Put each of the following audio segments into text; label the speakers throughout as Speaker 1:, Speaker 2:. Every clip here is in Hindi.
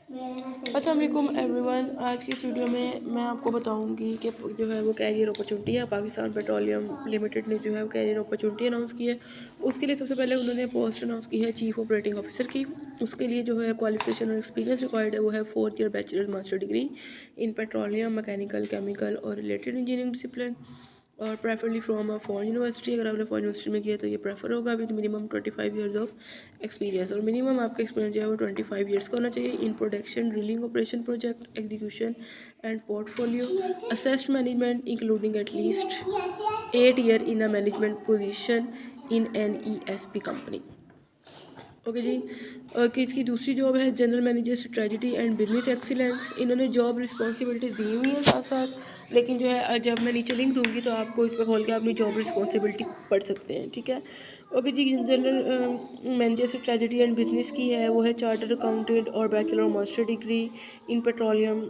Speaker 1: अस्सलाम वालेकुम एवरीवन। आज की इस वीडियो में मैं आपको बताऊंगी कि जो है वो कैरियर अपॉर्चुनिटी है। पाकिस्तान पेट्रोलियम लिमिटेड ने जो है वो कैरियर अपॉर्चुनिटी अनाउंस की है। उसके लिए सबसे पहले उन्होंने पोस्ट अनाउंस की है चीफ ऑपरेटिंग ऑफिसर की। उसके लिए जो है क्वालिफिकेशन और एक्सपीरियंस रिक्वायर्ड है वो है 4th year bachelor master degree in petroleum mechanical chemical और रिलेटेड इंजीनियरिंग डिसिप्लिन और preferably from a foreign university. अगर आपने फॉरेन यूनिवर्सिटी में किया तो ये प्रेफर होगा with minimum 25 years of experience. और मिनिमम आपका एक्सपीरियंस जो है वो 25 ईयर्स का होना चाहिए in production drilling operation project execution and portfolio assessed management including at least 8 year in a management position in an ESP company. Okay जी। कि इसकी दूसरी जॉब है general manager strategy and business excellence. इन्होंने जॉब रिस्पॉन्सिबिलिटी दी हुई है साथ साथ, लेकिन जो है जब मैं नीचे लिंक दूंगी तो आपको इस पर खोल के अपनी जॉब रिस्पॉन्सिबिलिटी पढ़ सकते हैं, ठीक है। ओके जी। General manager strategy and business की है वो है चार्टर्ड अकाउंटेंट और बैचलर और मास्टर डिग्री इन पेट्रोलियम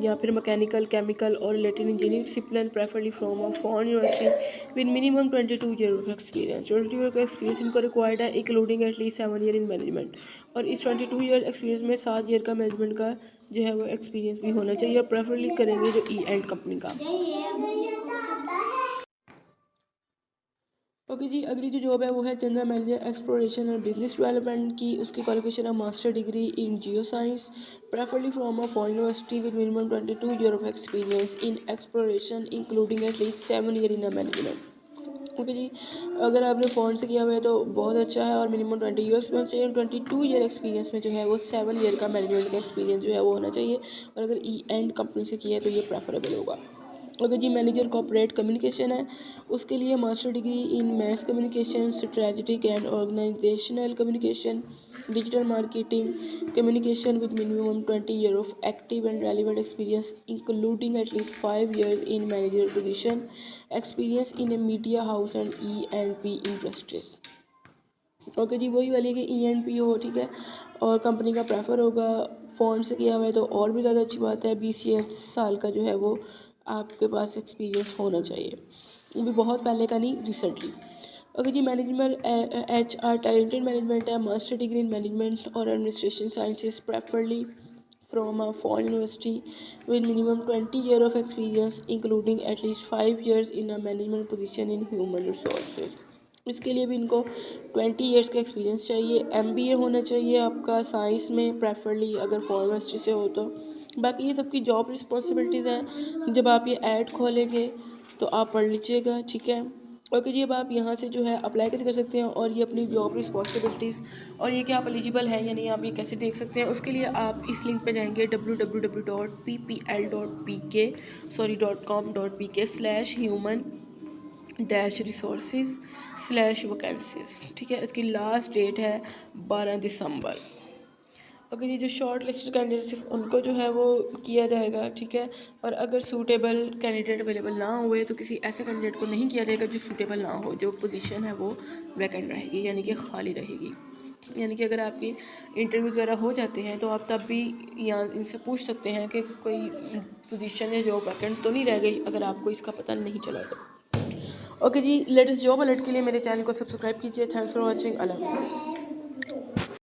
Speaker 1: या फिर मैकेनिकल केमिकल और related engineering discipline preferably from a foreign university with minimum 22 year of experience. 22 year का एक्सपीरियंस इनको रिक्वायर्ड है including at least 7 year in management. और इस 22 ईयर एक्सपीरियंस में 7 ईयर का मैनेजमेंट का जो है वो एक्सपीरियंस भी होना चाहिए और प्रेफरली करेंगे जो E&D कंपनी का। ओके जी। अगली जो जॉब है वो है जनरल मैनेजर एक्सप्लोरेशन और बिजनेस डेवलपमेंट की। उसकी क्वालिफिकेशन है master degree in geoscience preferably from a foreign university with minimum 22 year of experience in exploration including at least 7 year in a management. Okay जी। अगर आपने फ़ॉरेन से किया हुआ है तो बहुत अच्छा है और मिनिमम 20 ईयर एक्सपीरियंस चाहिए। 22 ईयर एक्सपीरियंस में जो है वो 7 ईयर का मैनेजमेंट का एक्सपीरियंस जो है वो होना चाहिए। और अगर E&D कंपनी से किया है तो ये प्रेफरेबल होगा। अगर जी मैनेजर कॉर्पोरेट कम्युनिकेशन है उसके लिए master degree in mass communication strategic and organisational communication digital marketing communication with minimum 20 year of active and relevant experience including at least 5 years in manager position experience in a media house and E&P industries. Okay जी। वही वाली कि E&P हो, ठीक है, और कंपनी का प्रेफर होगा। फ़ोन से किया हुआ है तो और भी ज़्यादा अच्छी बात है। 20 साल का जो है वो आपके पास एक्सपीरियंस होना चाहिए, वो भी बहुत पहले का नहीं, रिसेंटली। ओके जी। मैनेजमेंट HR टैलेंटेड मैनेजमेंट है मास्टर डिग्री इन मैनेजमेंट और administration sciences preferably from a foreign university with minimum 20 year of experience including at least 5 years in a management position in human resources। इसके लिए भी इनको 20 ईयर्स का एक्सपीरियंस चाहिए। MBA होना चाहिए आपका साइंस में प्रेफरली अगर फॉरेन यूनिवर्सिटी से हो तो। बाकी ये सबकी जॉब रिस्पॉन्सिबिलिटीज़ हैं, जब आप ये ऐड खोलेंगे तो आप पढ़ लीजिएगा, ठीक है। ओके जी। अब आप यहाँ से जो है अप्लाई कैसे कर सकते हैं और ये अपनी जॉब रिस्पॉन्सिबिलिटीज़ और ये कि आप एलिजिबल हैं या नहीं आप ये कैसे देख सकते हैं, उसके लिए आप इस लिंक पे जाएंगे www.ppl.pk.com.human-resources/वैकेंसीज, ठीक है। इसकी लास्ट डेट है 12 दिसंबर। अगर ये जो शॉर्ट लिस्टेड कैंडिडेट सिर्फ उनको जो है वो किया जाएगा, ठीक है। और अगर सूटेबल कैंडिडेट अवेलेबल ना हुए तो किसी ऐसे कैंडिडेट को नहीं किया जाएगा जो सूटेबल ना हो, जो पोजीशन है वो वैकेंट रहेगी यानी कि खाली रहेगी। यानी कि अगर आपकी इंटरव्यू वगैरह हो जाते हैं तो आप तब भी यहाँ इनसे पूछ सकते हैं कि कोई पोजीशन है जो वैकेंट तो नहीं रह गई, अगर आपको इसका पता नहीं चला तो। ओके जी। लेटेस्ट जॉब अलर्ट के लिए मेरे चैनल को सब्सक्राइब कीजिए। Thanks for watching. अल्लाह हाफ़िज़।